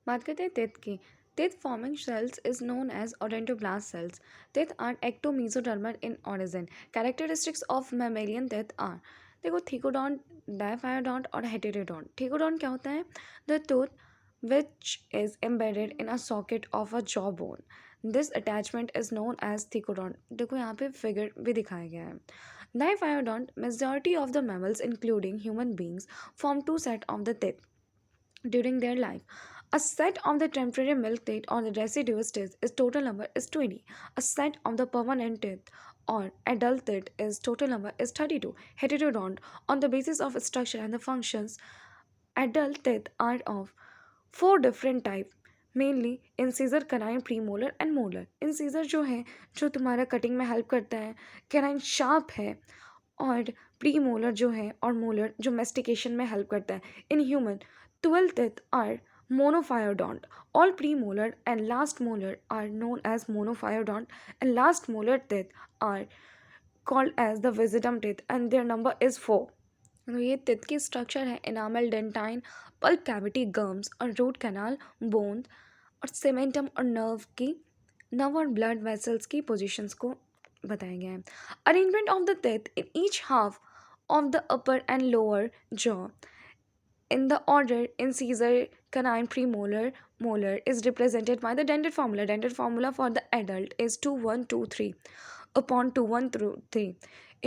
बात करते हैं तेत की। Teeth forming cells is known as odontoblast cells. Teeth are ectomesodermal in origin. Characteristics of mammalian teeth are, देखो थिकोडोंट, डायफायोडोंट और heterodont. थिकोडोंट क्या होता है? The tooth which is embedded in a socket of a jawbone. This attachment is known as thecodont. देखो यहाँ पे figure भी दिखाया गया है. Diphyodont, majority of the mammals including human beings form two sets of the teeth during their life. A set of the temporary milk teeth or the deciduous teeth is total number is 20. A set of the permanent teeth or adult teeth is total number is 32. Heterodont, on the basis of structure and the functions, adult teeth are of four different type, mainly incisor, canine, premolar and molar. Incisor जो है, जो तुम्हारा cutting में help करता है. Canine sharp है. और premolar जो है और मोलर जो मेस्टिकेशन में हेल्प करता है. In human 12 teeth are monophyodont. All premolar and last molar are known as monophyodont, and last molar teeth are called as the wisdom teeth, and their number is 4. तो ये तित की structure है enamel, dentine, pulp cavity, gums और root canal, bone और cementum और nerve और blood vessels की पोजीशंस को बताया गया है. Arrangement of the teeth in each half of the upper and lower jaw in the order incisor, canine, premolar, molar is represented by the dental formula. Dental formula for the adult is 2123 upon 2123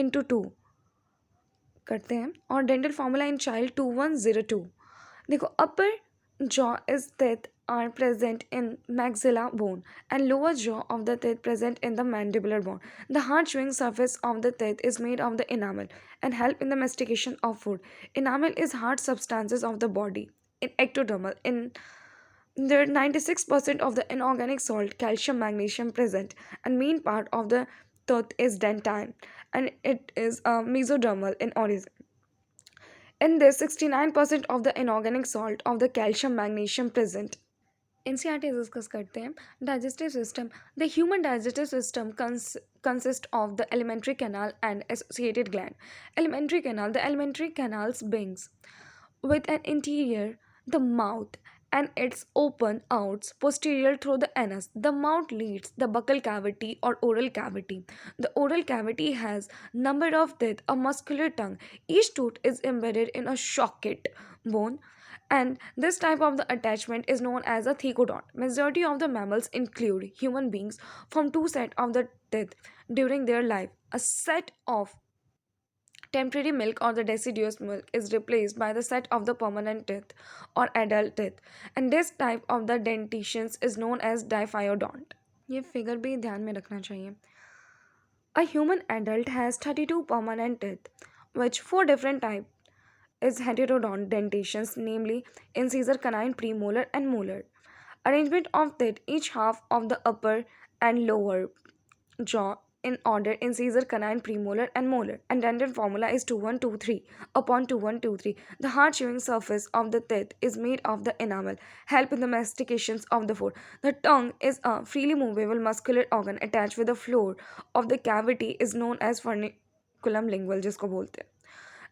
into 2 करते हैं. और dental formula in child 2102. देखो, अपर jaw is teeth are present in maxilla bone and lower jaw of the teeth present in the mandibular bone. The hard chewing surface of the teeth is made of the enamel and help in the mastication of food. Enamel is hard substances of the body. In ectodermal, in there 96% of the inorganic salt, calcium, magnesium present, and main part of the tooth is dentine, and it is mesodermal in origin. In this, 69% of the inorganic salt of the calcium, magnesium present. NCERT discuss करते हैं. Digestive system. The human digestive system consist of the alimentary canal and associated gland. Alimentary canal. The alimentary canals brings with an interior the mouth and its open outs posterior through the anus. The mouth leads the buccal cavity or oral cavity. The oral cavity has number of teeth, a muscular tongue. Each tooth is embedded in a socket bone, and this type of the attachment is known as a thecodont. Majority of the mammals include human beings from two sets of the teeth during their life. A set of temporary milk or the deciduous milk is replaced by the set of the permanent teeth or adult teeth, and this type of the dentitions is known as diphyodont. ये figure भी ध्यान में रखना चाहिए. A human adult has 32 permanent teeth, which four different types is heterodont dentations, namely incisor, canine, premolar, and molar. Arrangement of teeth, each half of the upper and lower jaw in order incisor, canine, premolar, and molar. And dental formula is 2123 upon 2123. The hard chewing surface of the teeth is made of the enamel, help in the mastications of the food. The tongue is a freely movable muscular organ attached with the floor of the cavity is known as furniculum lingual, जिसको बोलते हैं.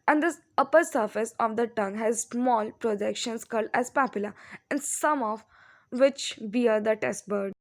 And the upper surface of the tongue has small projections called as papilla, and some of which bear the test bud.